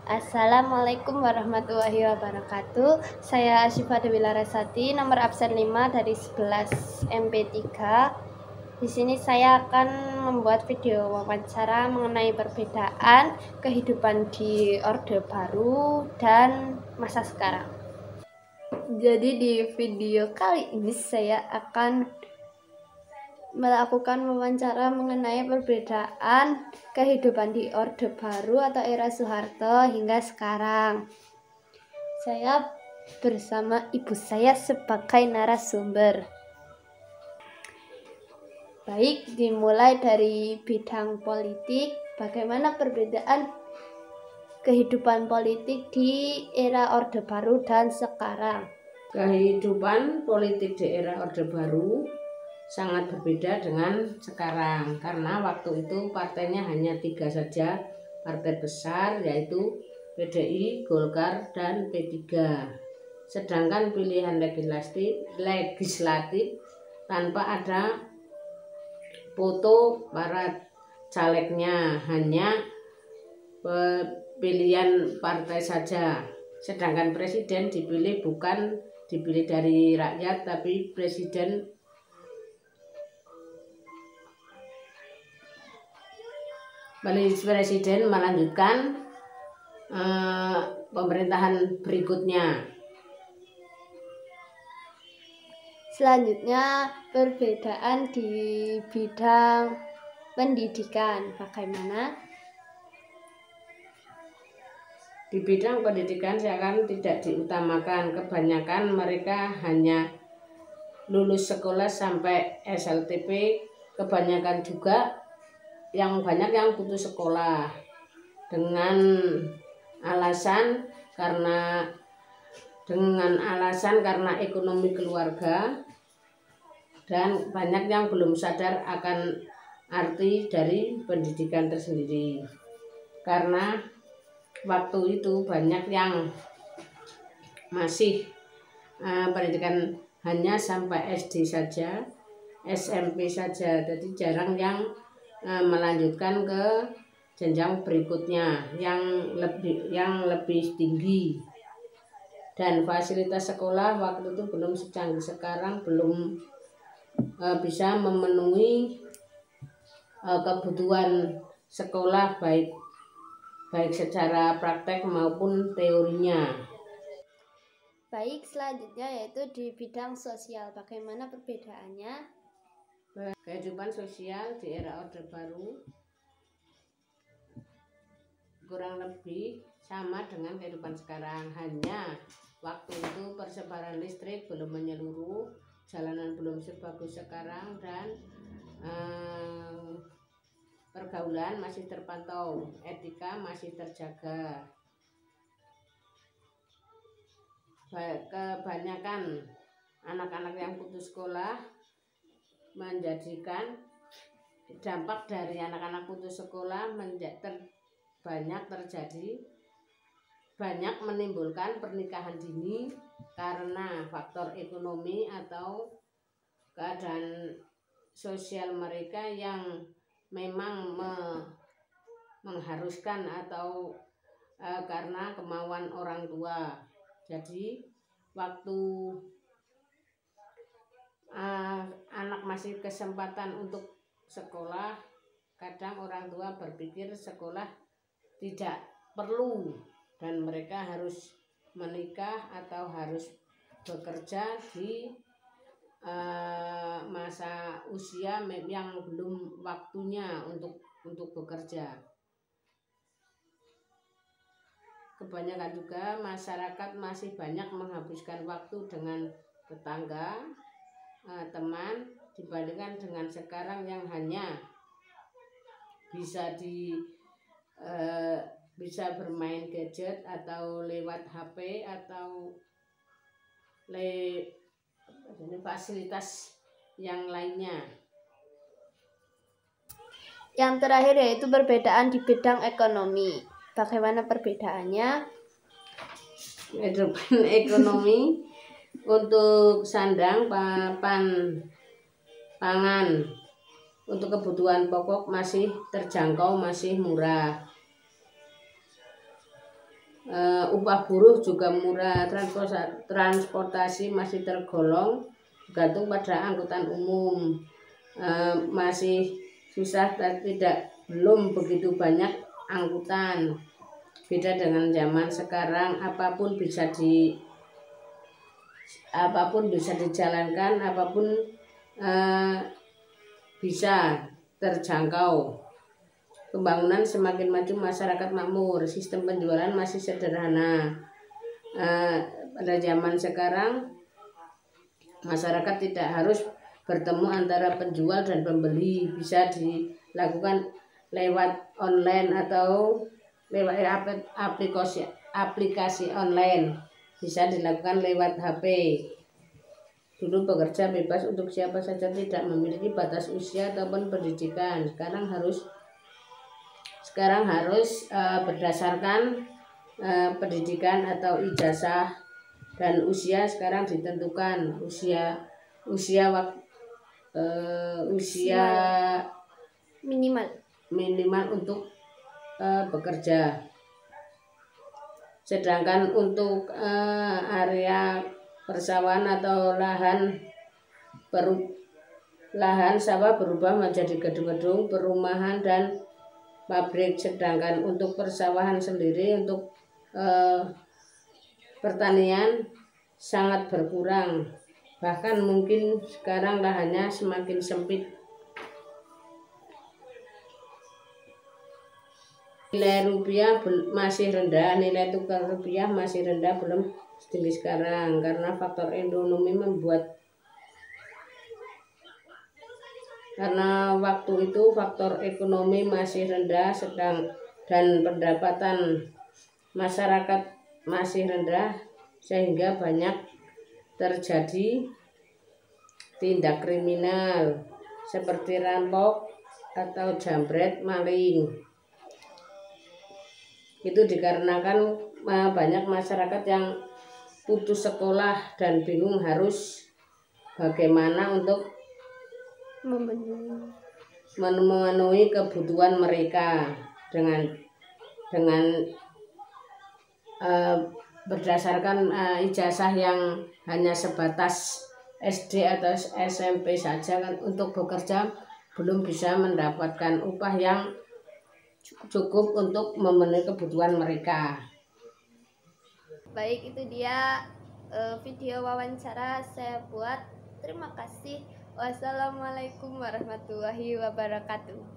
Assalamualaikum warahmatullahi wabarakatuh. Saya Asyifa Dewi Larasati, nomor absen 5 dari 11 MP3. Di sini saya akan membuat video wawancara mengenai perbedaan kehidupan di Orde Baru dan masa sekarang. Jadi di video kali ini saya akan melakukan wawancara mengenai perbedaan kehidupan di Orde Baru atau era Soeharto hingga sekarang. Saya bersama ibu saya sebagai narasumber. Baik, dimulai dari bidang politik. Bagaimana perbedaan kehidupan politik di era Orde Baru dan sekarang? Kehidupan politik di era Orde Baru sangat berbeda dengan sekarang, karena waktu itu partainya hanya 3 saja, partai besar, yaitu PDI, Golkar, dan P3. Sedangkan pilihan legislatif tanpa ada foto para calegnya, hanya pilihan partai saja. Sedangkan presiden bukan dipilih dari rakyat, tapi presiden melanjutkan pemerintahan berikutnya. Selanjutnya, perbedaan di bidang pendidikan. Bagaimana? Di bidang pendidikan sekarang tidak diutamakan. Kebanyakan mereka hanya lulus sekolah sampai SLTP. Kebanyakan juga banyak yang putus sekolah dengan alasan karena ekonomi keluarga, dan banyak yang belum sadar akan arti dari pendidikan tersendiri. Karena waktu itu banyak yang masih pendidikan hanya sampai SD saja, SMP saja, jadi jarang yang melanjutkan ke jenjang berikutnya yang lebih tinggi. Dan fasilitas sekolah waktu itu belum secanggih sekarang, belum bisa memenuhi kebutuhan sekolah baik secara praktek maupun teorinya. Baik, selanjutnya yaitu di bidang sosial. Bagaimana perbedaannya? Kehidupan sosial di era Orde Baru kurang lebih sama dengan kehidupan sekarang, hanya waktu itu persebaran listrik belum menyeluruh, jalanan belum sebagus sekarang, dan pergaulan masih terpantau, etika masih terjaga. Kebanyakan anak-anak yang putus sekolah menjadikan dampak dari anak-anak putus sekolah banyak menimbulkan pernikahan dini karena faktor ekonomi atau keadaan sosial mereka yang memang mengharuskan atau karena kemauan orang tua. Jadi waktu anak masih kesempatan untuk sekolah, kadang orang tua berpikir sekolah tidak perlu dan mereka harus menikah atau harus bekerja di masa usia yang belum waktunya untuk bekerja. Kebanyakan juga masyarakat masih banyak menghabiskan waktu dengan tetangga, teman, dibandingkan dengan sekarang yang hanya bisa bermain gadget atau lewat HP atau fasilitas yang lainnya. Yang terakhir yaitu perbedaan di bidang ekonomi. Bagaimana perbedaannya? Kehidupan ekonomi untuk sandang, papan, pangan, untuk kebutuhan pokok masih terjangkau, masih murah. upah buruh juga murah, transportasi masih tergolong bergantung pada angkutan umum. Masih susah dan belum begitu banyak angkutan. Beda dengan zaman sekarang, apapun bisa dijalankan, apapun bisa terjangkau. Pembangunan semakin maju, masyarakat makmur, sistem penjualan masih sederhana. Pada zaman sekarang masyarakat tidak harus bertemu antara penjual dan pembeli, bisa dilakukan lewat online atau lewat aplikasi online, bisa dilakukan lewat HP. Dulu bekerja bebas untuk siapa saja, tidak memiliki batas usia ataupun pendidikan. Sekarang harus berdasarkan pendidikan atau ijazah, dan usia sekarang ditentukan usia minimal untuk bekerja. Sedangkan untuk area persawahan atau lahan sawah berubah menjadi gedung-gedung, perumahan dan pabrik. Sedangkan untuk persawahan sendiri, untuk pertanian sangat berkurang, bahkan mungkin sekarang lahannya semakin sempit. Nilai rupiah masih rendah, nilai tukar rupiah masih rendah, belum setinggi sekarang karena faktor ekonomi karena waktu itu faktor ekonomi masih rendah dan pendapatan masyarakat masih rendah, sehingga banyak terjadi tindak kriminal seperti rampok atau jambret, maling. Itu dikarenakan banyak masyarakat yang putus sekolah dan bingung harus bagaimana untuk memenuhi kebutuhan mereka dengan berdasarkan ijazah yang hanya sebatas SD atau SMP saja, kan untuk bekerja belum bisa mendapatkan upah yang cukup untuk memenuhi kebutuhan mereka. Baik, itu dia video wawancara saya buat. Terima kasih. Wassalamualaikum warahmatullahi wabarakatuh.